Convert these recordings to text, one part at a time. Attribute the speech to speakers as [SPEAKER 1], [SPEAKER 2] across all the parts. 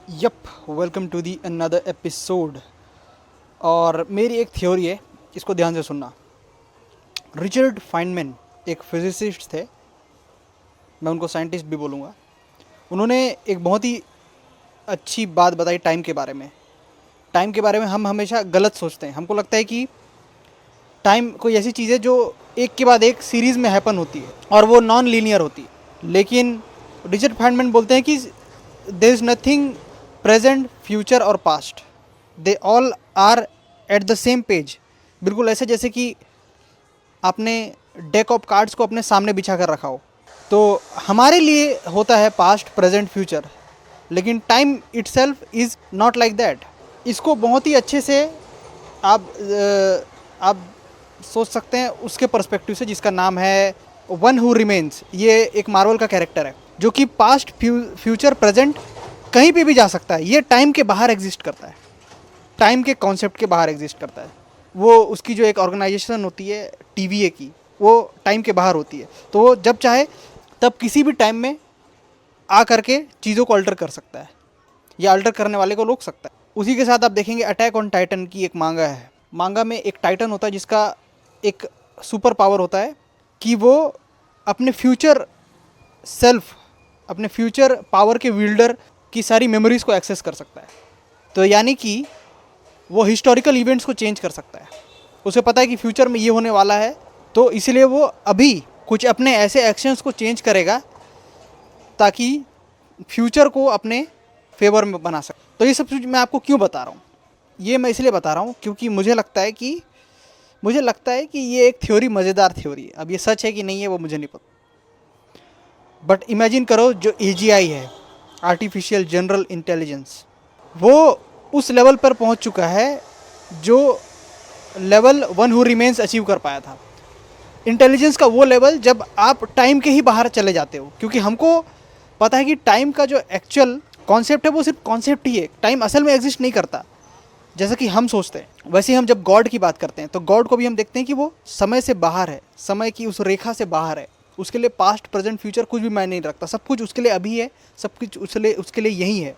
[SPEAKER 1] Welcome to the another episode. और मेरी एक थ्योरी है, इसको ध्यान से सुनना। रिचर्ड फाइनमैन एक फिजिसिस्ट थे, मैं उनको साइंटिस्ट भी बोलूँगा। उन्होंने एक बहुत ही अच्छी बात बताई टाइम के बारे में। टाइम के बारे में हम हमेशा गलत सोचते हैं। हमको लगता है कि टाइम कोई ऐसी चीज़ है जो एक के बाद एक सीरीज़ में हैपन होती है और वो नॉन लीनियर होती है। लेकिन रिचर्ड फाइनमैन बोलते हैं कि there is nothing present, future और past, they all are at the same page. बिल्कुल ऐसे जैसे कि आपने डेक ऑफ कार्ड्स को अपने सामने बिछा कर रखा हो। तो हमारे लिए होता है पास्ट, प्रेजेंट, फ्यूचर, लेकिन time itself is not like that. इसको बहुत ही अच्छे से आप सोच सकते हैं उसके पर्सपेक्टिव से, जिसका नाम है वन हु रिमेन्स। ये एक मार्वल का कैरेक्टर है जो कि पास्ट, फ्यूचर, प्रेजेंट कहीं पे भी जा सकता है। ये टाइम के बाहर एग्जिस्ट करता है, टाइम के कॉन्सेप्ट के बाहर एग्जिस्ट करता है। वो उसकी जो एक ऑर्गेनाइजेशन होती है टीवीए की, वो टाइम के बाहर होती है। तो वो जब चाहे तब किसी भी टाइम में आ करके चीज़ों को अल्टर कर सकता है या अल्टर करने वाले को रोक सकता है। उसी के साथ आप देखेंगे अटैक ऑन टाइटन की एक मांगा है। मांगा में एक टाइटन होता है जिसका एक सुपर पावर होता है कि वो अपने फ्यूचर सेल्फ, अपने फ्यूचर पावर के विल्डर की सारी मेमोरीज़ को एक्सेस कर सकता है। तो यानी कि वो हिस्टोरिकल इवेंट्स को चेंज कर सकता है। उसे पता है कि फ्यूचर में ये होने वाला है, तो इसलिए वो अभी कुछ अपने ऐसे एक्शंस को चेंज करेगा ताकि फ्यूचर को अपने फेवर में बना सके। तो ये सब चीज़ मैं आपको क्यों बता रहा हूँ? ये मैं इसलिए बता रहा हूँ क्योंकि मुझे लगता है कि ये एक थ्योरी मज़ेदार थ्योरी है। अब ये सच है कि नहीं है वो मुझे नहीं पता, बट इमेजिन करो जो एजीआई है, आर्टिफिशियल जनरल इंटेलिजेंस, वो उस लेवल पर पहुंच चुका है जो level one who remains achieve कर पाया था। इंटेलिजेंस का वो लेवल जब आप टाइम के ही बाहर चले जाते हो, क्योंकि हमको पता है कि टाइम का जो एक्चुअल कॉन्सेप्ट है वो सिर्फ कॉन्सेप्ट ही है। टाइम असल में एग्जिस्ट नहीं करता जैसा कि हम सोचते हैं। वैसे ही हम जब गॉड की बात करते हैं तो गॉड को भी हम देखते हैं कि वो समय से बाहर है, समय की उस रेखा से बाहर है। उसके लिए पास्ट, प्रेजेंट, फ्यूचर कुछ भी मायने नहीं रखता। सब कुछ उसके लिए अभी है, सब कुछ उसके लिए यही है।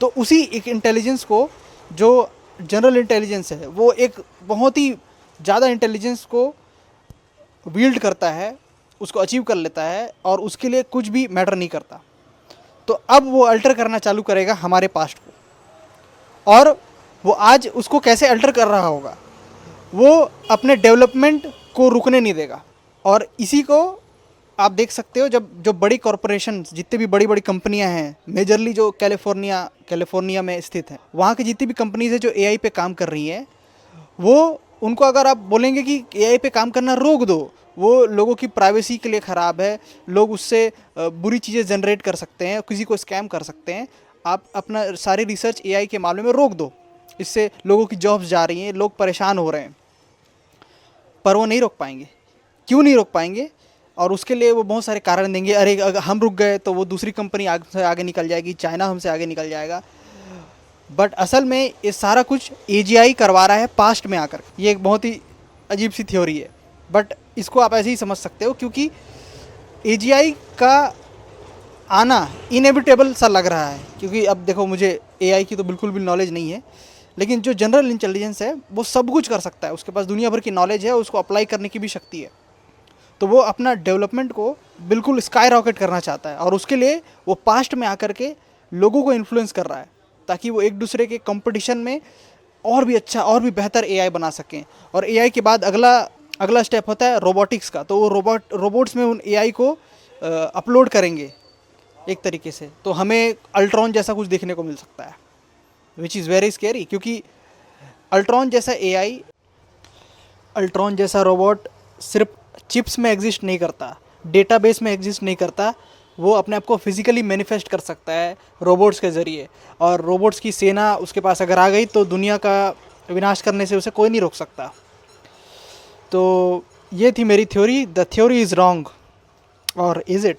[SPEAKER 1] तो उसी एक इंटेलिजेंस को, जो जनरल इंटेलिजेंस है, वो एक बहुत ही ज़्यादा इंटेलिजेंस को विल्ड करता है, उसको अचीव कर लेता है और उसके लिए कुछ भी मैटर नहीं करता। तो अब वो अल्टर करना चालू करेगा हमारे पास्ट को। और वो आज उसको कैसे अल्टर कर रहा होगा, वो अपने डेवलपमेंट को रुकने नहीं देगा। और इसी को आप देख सकते हो जब जो बड़ी कॉरपोरेशन, जितनी भी बड़ी बड़ी कंपनियां हैं, मेजरली जो कैलिफोर्निया में स्थित है, वहाँ की जितनी भी कंपनीज है जो एआई पे काम कर रही हैं, वो उनको अगर आप बोलेंगे कि एआई पे काम करना रोक दो, वो लोगों की प्राइवेसी के लिए ख़राब है, लोग उससे बुरी चीज़ें जनरेट कर सकते हैं, किसी को स्कैम कर सकते हैं, आप अपना सारी रिसर्च एआई के मामले में रोक दो, इससे लोगों की जॉब्स जा रही हैं, लोग परेशान हो रहे हैं। पर वो नहीं रोक पाएंगे। क्यों नहीं रोक पाएंगे? और उसके लिए वो बहुत सारे कारण देंगे। अरे अगर हम रुक गए तो वो दूसरी कंपनी से आगे निकल जाएगी, चाइना हमसे आगे निकल जाएगा। बट असल में ये सारा कुछ एजीआई करवा रहा है पास्ट में आकर। ये एक बहुत ही अजीब सी थ्योरी है, बट इसको आप ऐसे ही समझ सकते हो क्योंकि एजीआई का आना इनएविटेबल सा लग रहा है। क्योंकि अब देखो, मुझे एआई की तो बिल्कुल भी नॉलेज नहीं है, लेकिन जो जनरल इंटेलिजेंस है वो सब कुछ कर सकता है। उसके पास दुनिया भर की नॉलेज है, उसको अप्लाई करने की भी शक्ति है। तो वो अपना डेवलपमेंट को बिल्कुल स्काई रॉकेट करना चाहता है और उसके लिए वो पास्ट में आकर के लोगों को इन्फ्लुएंस कर रहा है ताकि वो एक दूसरे के कंपटीशन में और भी अच्छा और भी बेहतर एआई बना सकें। और एआई के बाद अगला स्टेप होता है रोबोटिक्स का। तो वो रोबोट्स में उन एआई को अपलोड करेंगे एक तरीके से, तो हमें अल्ट्रॉन जैसा कुछ देखने को मिल सकता है, विच इज़ वेरी स्केरी। क्योंकि अल्ट्रॉन जैसा एआई, अल्ट्रॉन जैसा रोबोट सिर्फ चिप्स में एग्जिस्ट नहीं करता, डेटाबेस में एग्जिस्ट नहीं करता, वो अपने आप को फिजिकली मैनिफेस्ट कर सकता है रोबोट्स के ज़रिए। और रोबोट्स की सेना उसके पास अगर आ गई तो दुनिया का विनाश करने से उसे कोई नहीं रोक सकता। तो ये थी मेरी theory. The theory is wrong, और इज़ इट?